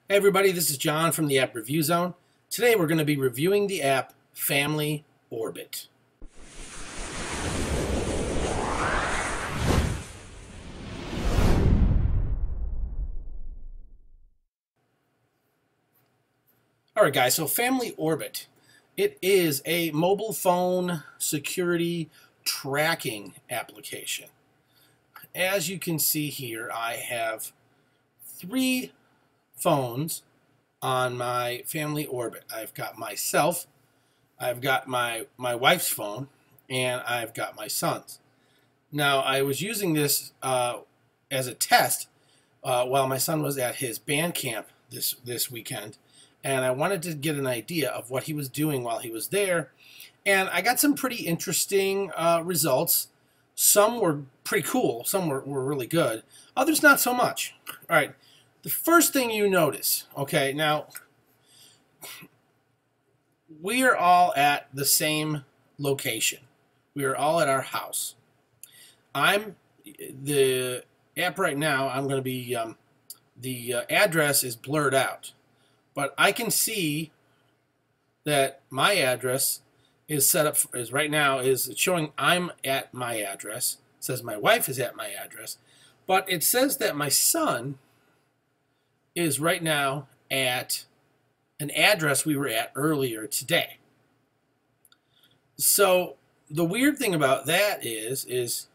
Hey everybody, this is John from the App Review Zone. Today we're going to be reviewing the app Family Orbit. Alright guys, so Family Orbit. It is a mobile phone security tracking application. As you can see here, I have 3 phones on my Family Orbit. I've got myself, I've got my wife's phone, and I've got my son's. Now, I was using this as a test while my son was at his band camp this weekend, and I wanted to get an idea of what he was doing while he was there, and I got some pretty interesting results. Some were pretty cool, some were really good, others not so much. All right, the first thing you notice, okay, now we are all at the same location. We are all at our house. The app right now, I'm going to be, the address is blurred out. But I can see that my address is set up, right now is showing I'm at my address. It says my wife is at my address. But it says that my son is right now at an address we were at earlier today. So the weird thing about that is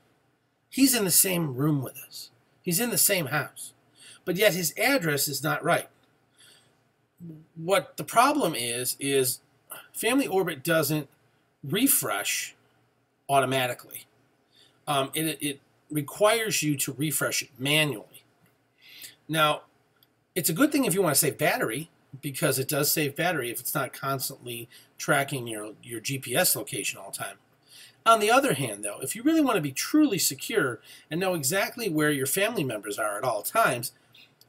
he's in the same room with us. He's in the same house. But yet his address is not right. What the problem is Family Orbit doesn't refresh automatically. It requires you to refresh it manually. Now, it's a good thing if you want to save battery, because it does save battery if it's not constantly tracking your GPS location all the time. On the other hand, though, if you really want to be truly secure and know exactly where your family members are at all times,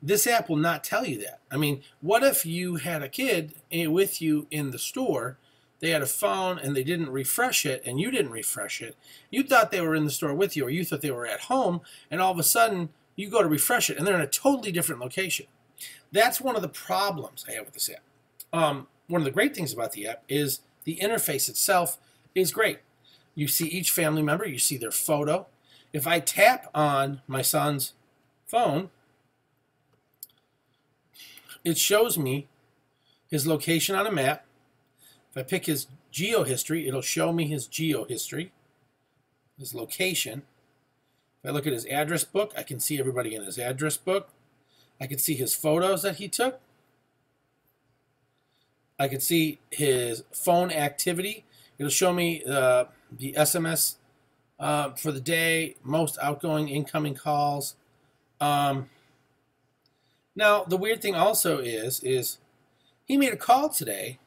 this app will not tell you that. I mean, what if you had a kid with you in the store, they had a phone and they didn't refresh it and you didn't refresh it. You thought they were in the store with you, or you thought they were at home, and all of a sudden you go to refresh it and they're in a totally different location. That's one of the problems I have with this app. One of the great things about the app is the interface itself is great. You see each family member, you see their photo. If I tap on my son's phone, it shows me his location on a map. If I pick his Geo History, it'll show me his Geo History, his location. If I look at his address book, I can see everybody in his address book. I can see his photos that he took. I can see his phone activity. It'll show me the SMS for the day, most outgoing, incoming calls. Now, the weird thing also is he made a call today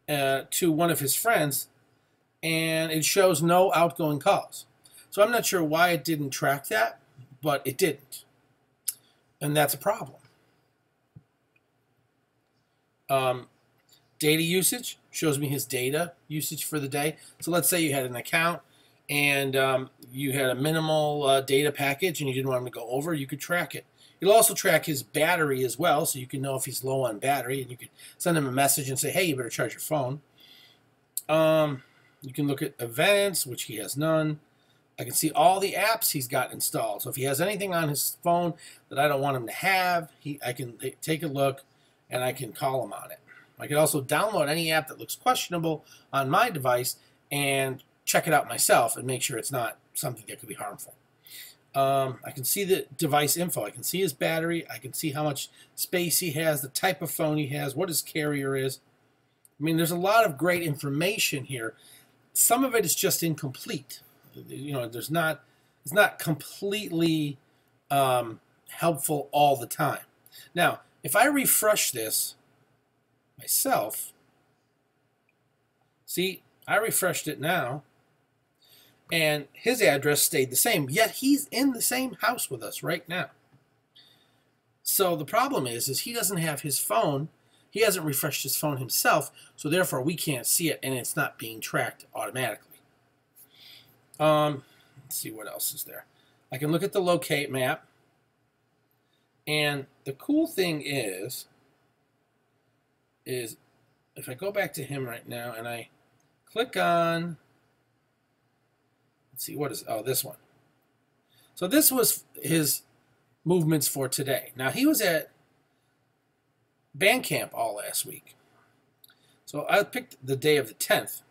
to one of his friends, and it shows no outgoing calls. So I'm not sure why it didn't track that, but it didn't. And that's a problem. Data usage shows me his data usage for the day. So let's say you had an account and you had a minimal data package and you didn't want him to go over, you could track it. It'll also track his battery as well, so you can know if he's low on battery, and you could send him a message and say, hey, you better charge your phone. You can look at events, which he has none. I can see all the apps he's got installed. So if he has anything on his phone that I don't want him to have, I can take a look and I can call him on it. I can also download any app that looks questionable on my device and check it out myself and make sure it's not something that could be harmful. I can see the device info. I can see his battery. I can see how much space he has, the type of phone he has, what his carrier is. I mean, there's a lot of great information here. Some of it is just incomplete. You know, it's not completely helpful all the time. Now, if I refresh this myself, see, I refreshed it now, and his address stayed the same, yet he's in the same house with us right now. So the problem is he doesn't have his phone. He hasn't refreshed his phone himself, so therefore we can't see it, and it's not being tracked automatically. Let's see what else is there. I can look at the locate map, And the cool thing is if I go back to him right now and I click on, let's see, what is, oh, this one. So this was his movements for today. Now, he was at band camp all last week. So I picked the day of the 10th.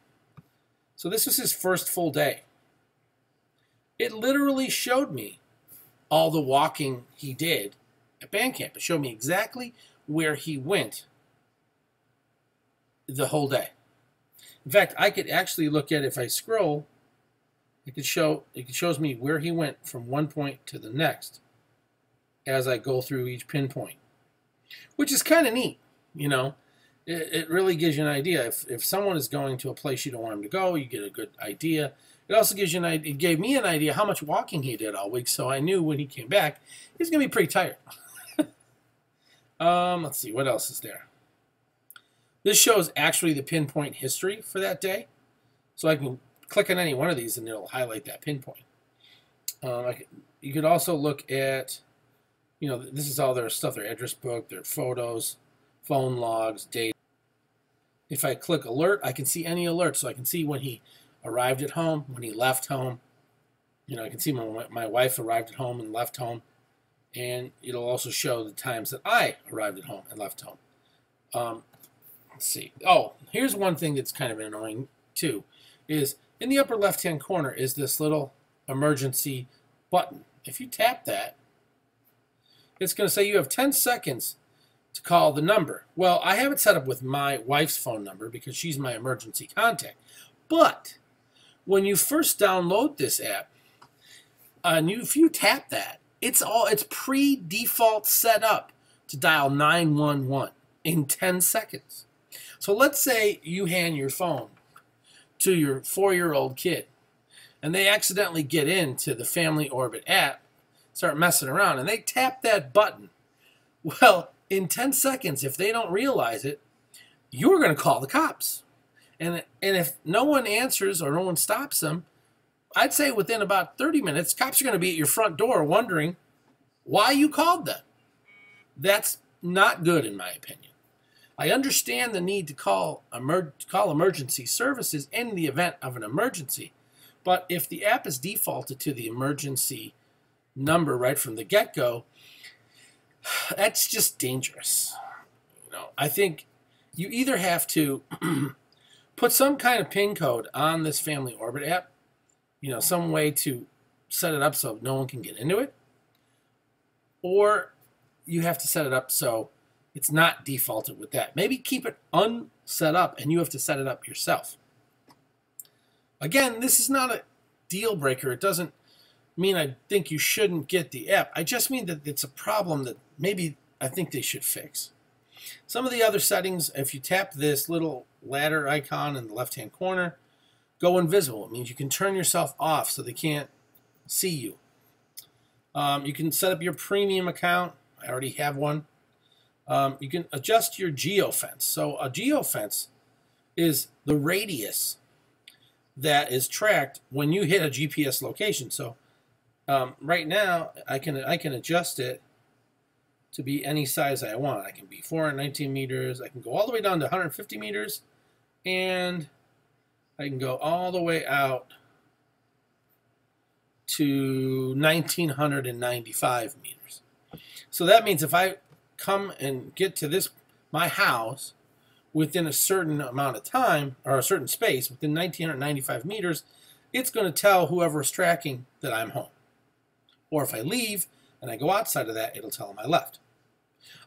So this was his first full day. It literally showed me all the walking he did at band camp. It showed me exactly where he went the whole day. In fact, I could actually look at, if I scroll, it shows me where he went from one point to the next as I go through each pinpoint, which is kind of neat, you know. It really gives you an idea. If someone is going to a place you don't want him to go, you get a good idea. It also gives you an idea. It gave me an idea how much walking he did all week, so I knew when he came back, he's going to be pretty tired. Let's see, what else is there? This shows actually the pinpoint history for that day. So I can click on any one of these and it'll highlight that pinpoint. You could also look at, you know, this is all their stuff, their address book, their photos, phone logs, data. If I click alert, I can see any alert. So I can see when he arrived at home, when he left home. You know, I can see when my wife arrived at home and left home. And it'll also show the times that I arrived at home and left home. Let's see. Oh, here's one thing that's kind of annoying too, is in the upper left-hand corner is this little emergency button. If you tap that, it's going to say you have 10 seconds to call the number. Well, I have it set up with my wife's phone number because she's my emergency contact. But when you first download this app, if you tap that, it's pre-default set up to dial 911 in 10 seconds. So let's say you hand your phone to your 4-year-old kid and they accidentally get into the Family Orbit app, start messing around, and they tap that button. Well, in 10 seconds, if they don't realize it, you're going to call the cops. And if no one answers or no one stops them, I'd say within about 30 minutes, cops are going to be at your front door wondering why you called them. That's not good, in my opinion. I understand the need to call emergency services in the event of an emergency, but if the app is defaulted to the emergency number right from the get-go, that's just dangerous. You know, I think you either have to put some kind of PIN code on this Family Orbit app, you know, some way to set it up so no one can get into it, or you have to set it up so it's not defaulted with that. Maybe keep it unset up and you have to set it up yourself. Again, this is not a deal breaker. It doesn't mean I think you shouldn't get the app. I just mean that it's a problem that maybe I think they should fix. Some of the other settings, if you tap this little ladder icon in the left-hand corner, go invisible. It means you can turn yourself off so they can't see you. You can set up your premium account. I already have one. You can adjust your geofence. So a geofence is the radius that is tracked when you hit a GPS location. So right now I can adjust it to be any size I want. I can be 419 meters. I can go all the way down to 150 meters, and I can go all the way out to 1995 meters. So that means if I come and get to my house within a certain amount of time, or a certain space within 1995 meters, it's going to tell whoever's tracking that I'm home. Or if I leave and I go outside of that, it'll tell them I left.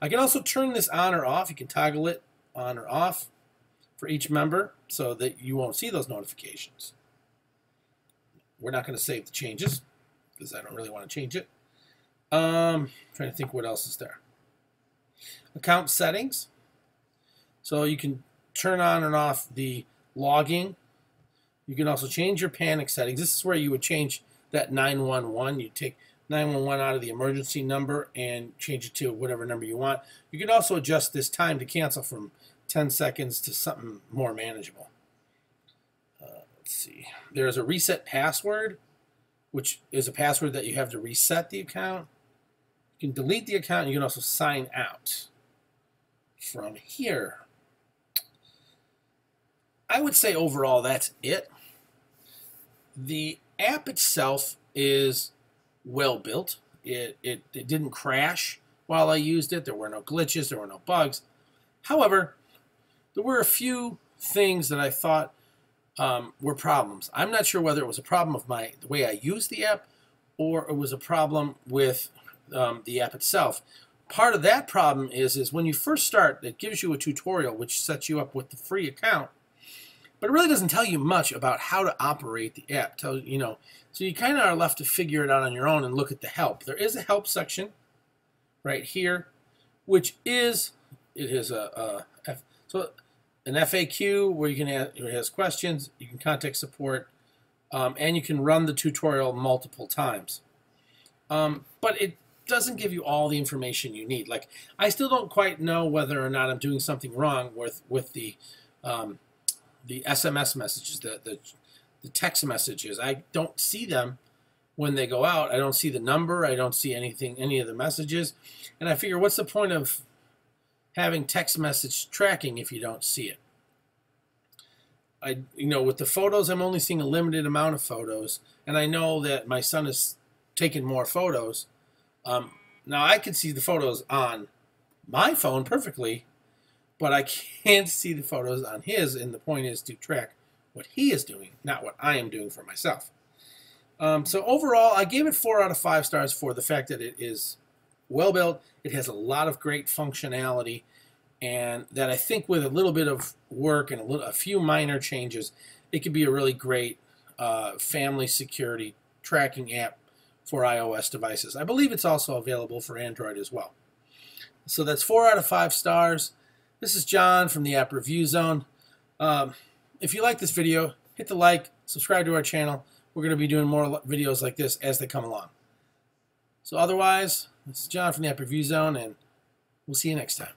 I can also turn this on or off. You can toggle it on or off for each member so that you won't see those notifications. We're not going to save the changes because I don't really want to change it. Trying to think what else is there. Account settings. So you can turn on and off the logging. You can also change your panic settings. This is where you would change that 911. You take 911 out of the emergency number and change it to whatever number you want. You can also adjust this time to cancel from 10 seconds to something more manageable. Let's see. There's a reset password, which is a password that you have to reset the account. You can delete the account, and you can also sign out from here. I would say overall that's it. The app itself is well built. It didn't crash while I used it. There were no glitches. There were no bugs. However, there were a few things that I thought were problems. I'm not sure whether it was a problem of the way I used the app or it was a problem with the app itself. Part of that problem is when you first start, it gives you a tutorial which sets you up with the free account, but it really doesn't tell you much about how to operate the app. So you kind of are left to figure it out on your own and look at the help. There is a help section right here, which is an FAQ where you can ask questions, you can contact support, and you can run the tutorial multiple times. But it doesn't give you all the information you need. Like, I still don't quite know whether or not I'm doing something wrong with the SMS messages, the text messages. I don't see them when they go out. I don't see the number. I don't see any of the messages. And I figure, what's the point of having text message tracking if you don't see it? With the photos, I'm only seeing a limited amount of photos, and I know that my son is taking more photos. Now I can see the photos on my phone perfectly, but I can't see the photos on his, and the point is to track what he is doing, not what I am doing for myself. So overall, I gave it 4 out of 5 stars for the fact that it is well built. It has a lot of great functionality, and that I think with a little bit of work and a few minor changes, it could be a really great family security tracking app for iOS devices. I believe it's also available for Android as well. So that's 4 out of 5 stars. This is John from the App Review Zone. If you like this video, hit the like, subscribe to our channel. We're going to be doing more videos like this as they come along. So otherwise, this is John from the App Review Zone, and we'll see you next time.